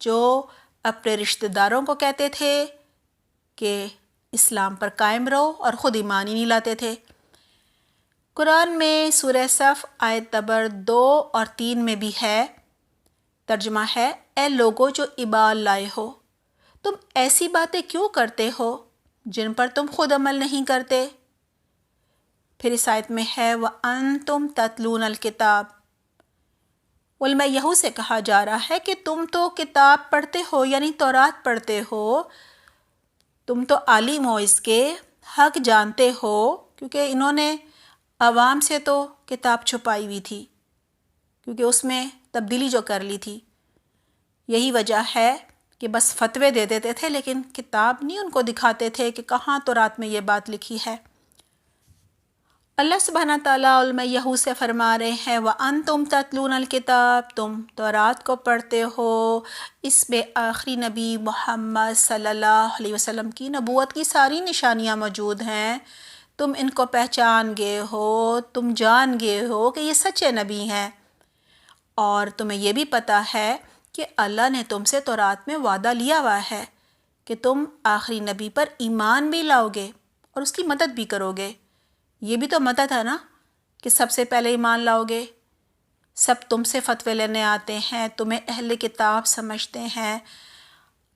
جو اپنے رشتہ داروں کو کہتے تھے کہ اسلام پر قائم رہو اور خود ایمان ہی نہیں لاتے تھے۔ قرآن میں سورہ صف آیت نمبر 2 اور 3 میں بھی ہے، ترجمہ ہے، اے لوگو جو ایمان لائے ہو، تم ایسی باتیں کیوں کرتے ہو جن پر تم خود عمل نہیں کرتے؟ پھر اس آیت میں ہے وَأَنْتُمْ تَتْلُونَ الْكِتَابَ۔ علماء یہود سے کہا جا رہا ہے کہ تم تو کتاب پڑھتے ہو، یعنی تورات پڑھتے ہو، تم تو عالم ہو، اس کے حق جانتے ہو، کیونکہ انہوں نے عوام سے تو کتاب چھپائی ہوئی تھی، کیونکہ اس میں تبدیلی جو کر لی تھی۔ یہی وجہ ہے کہ بس فتوے دے دیتے تھے، لیکن کتاب نہیں ان کو دکھاتے تھے کہ کہاں تورات میں یہ بات لکھی ہے۔ اللہ سبحانہ تعالیٰ علماء یہود سے فرما رہے ہیں وَأَنْتُمْ تَتْلُونَ الْكِتَابَ، تم تورات کو پڑھتے ہو، اس میں آخری نبی محمد صلی اللہ علیہ وسلم کی نبوت کی ساری نشانیاں موجود ہیں، تم ان کو پہچان گئے ہو، تم جان گئے ہو کہ یہ سچے نبی ہیں، اور تمہیں یہ بھی پتہ ہے کہ اللہ نے تم سے تورات میں وعدہ لیا ہوا ہے کہ تم آخری نبی پر ایمان بھی لاؤ گے اور اس کی مدد بھی کرو گے۔ یہ بھی تو مدد ہے نا کہ سب سے پہلے ایمان لاؤ گے، سب تم سے فتوے لینے آتے ہیں، تمہیں اہل کتاب سمجھتے ہیں،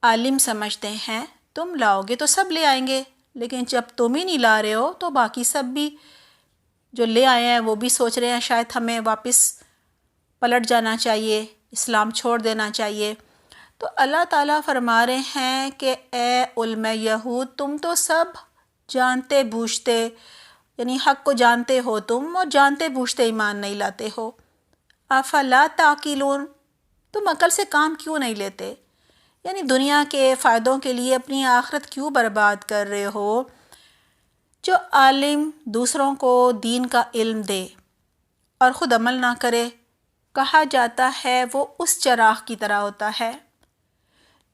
عالم سمجھتے ہیں، تم لاؤ گے تو سب لے آئیں گے، لیکن جب تم ہی نہیں لا رہے ہو تو باقی سب بھی جو لے آئے ہیں وہ بھی سوچ رہے ہیں شاید ہمیں واپس پلٹ جانا چاہیے، اسلام چھوڑ دینا چاہیے۔ تو اللہ تعالیٰ فرما رہے ہیں کہ اے علماء یہود، تم تو سب جانتے بوجھتے، یعنی حق کو جانتے ہو تم، اور جانتے بوجھتے ایمان نہیں لاتے ہو۔ افلا تعقلون، تم عقل سے کام کیوں نہیں لیتے؟ یعنی دنیا کے فائدوں کے لیے اپنی آخرت کیوں برباد کر رہے ہو؟ جو عالم دوسروں کو دین کا علم دے اور خود عمل نہ کرے، کہا جاتا ہے وہ اس چراغ کی طرح ہوتا ہے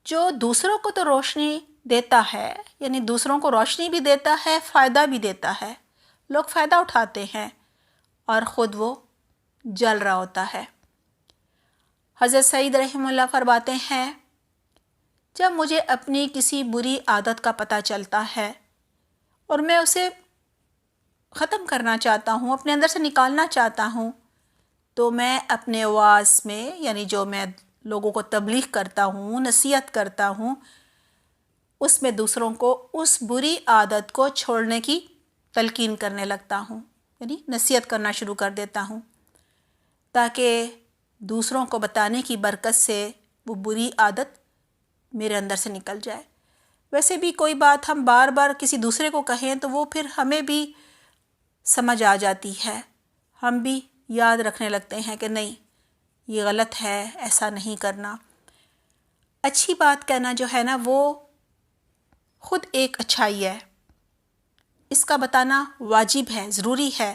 جو دوسروں کو تو روشنی دیتا ہے، یعنی دوسروں کو روشنی بھی دیتا ہے، فائدہ بھی دیتا ہے، لوگ فائدہ اٹھاتے ہیں، اور خود وہ جل رہا ہوتا ہے۔ حضرت سعید رحمہ اللہ فرماتے ہیں جب مجھے اپنی کسی بری عادت کا پتہ چلتا ہے اور میں اسے ختم کرنا چاہتا ہوں، اپنے اندر سے نکالنا چاہتا ہوں، تو میں اپنے وعظ میں، یعنی جو میں لوگوں کو تبلیغ کرتا ہوں، نصیحت کرتا ہوں، اس میں دوسروں کو اس بری عادت کو چھوڑنے کی تلقین کرنے لگتا ہوں، یعنی نصیحت کرنا شروع کر دیتا ہوں، تاکہ دوسروں کو بتانے کی برکت سے وہ بری عادت میرے اندر سے نکل جائے۔ ویسے بھی کوئی بات ہم بار بار کسی دوسرے کو کہیں تو وہ پھر ہمیں بھی سمجھ آ جاتی ہے، ہم بھی یاد رکھنے لگتے ہیں کہ نہیں یہ غلط ہے، ایسا نہیں کرنا۔ اچھی بات کہنا جو ہے نا وہ خود ایک اچھائی ہے، اس کا بتانا واجب ہے، ضروری ہے،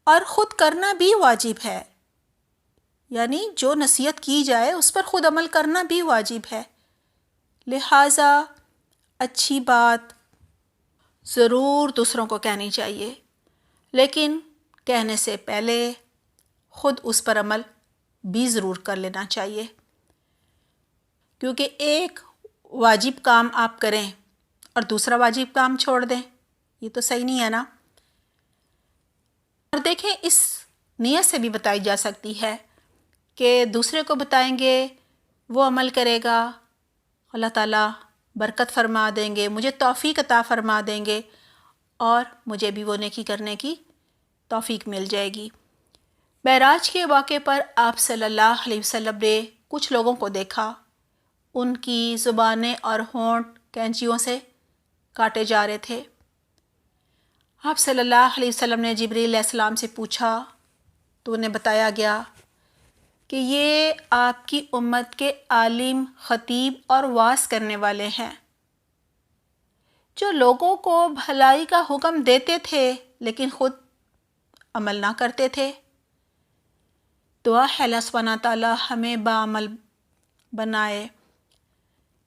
اور خود کرنا بھی واجب ہے، یعنی جو نصیحت کی جائے اس پر خود عمل کرنا بھی واجب ہے۔ لہٰذا اچھی بات ضرور دوسروں کو کہنی چاہیے، لیکن کہنے سے پہلے خود اس پر عمل بھی ضرور کر لینا چاہیے، کیونکہ ایک واجب کام آپ کریں اور دوسرا واجب کام چھوڑ دیں، یہ تو صحیح نہیں ہے نا۔ اور دیکھیں اس نیت سے بھی بتائی جا سکتی ہے کہ دوسرے کو بتائیں گے، وہ عمل کرے گا، اللہ تعالیٰ برکت فرما دیں گے، مجھے توفیق عطا فرما دیں گے، اور مجھے بھی وہ نیکی کرنے کی توفیق مل جائے گی۔ معراج کے واقعے پر آپ صلی اللہ علیہ وسلم نے کچھ لوگوں کو دیکھا، ان کی زبانیں اور ہونٹ کینچیوں سے کاٹے جا رہے تھے۔ آپ صلی اللہ علیہ وسلم نے جبریل علیہ السلام سے پوچھا تو انہیں بتایا گیا کہ یہ آپ کی امت کے عالم، خطیب اور وعظ کرنے والے ہیں، جو لوگوں کو بھلائی کا حکم دیتے تھے لیکن خود عمل نہ کرتے تھے۔ دعا ہے اللہ سبحانہ تعالیٰ ہمیں باعمل بنائے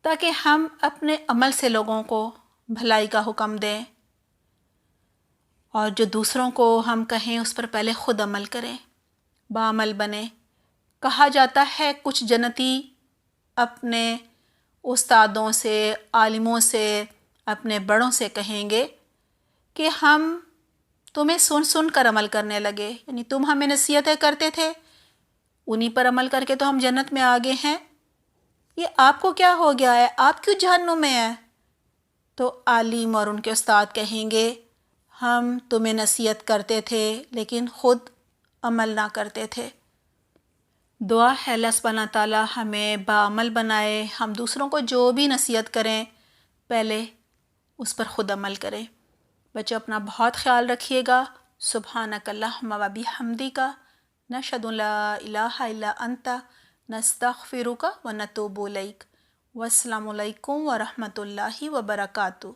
تاکہ ہم اپنے عمل سے لوگوں کو بھلائی کا حکم دیں، اور جو دوسروں کو ہم کہیں اس پر پہلے خود عمل کریں، باعمل بنیں۔ کہا جاتا ہے کچھ جنتی اپنے استادوں سے، عالموں سے، اپنے بڑوں سے کہیں گے کہ ہم تمہیں سن سن کر عمل کرنے لگے، یعنی تم ہمیں نصیحتیں کرتے تھے، انہی پر عمل کر کے تو ہم جنت میں آگے ہیں، یہ آپ کو کیا ہو گیا ہے، آپ کیوں جہنم میں ہیں؟ تو عالم اور ان کے استاد کہیں گے ہم تمہیں نصیحت کرتے تھے لیکن خود عمل نہ کرتے تھے۔ دعا ہے اللہ سبحانہ تعالیٰ ہمیں باعمل بنائے، ہم دوسروں کو جو بھی نصیحت کریں پہلے اس پر خود عمل کریں۔ بچوں اپنا بہت خیال رکھیے گا۔ سبحانک اللہم و بحمدک، نشہد ان لا الہ الا انت، نستغفرک و نتوب الیک۔ والسلام علیکم ورحمۃ اللہ وبرکاتہ۔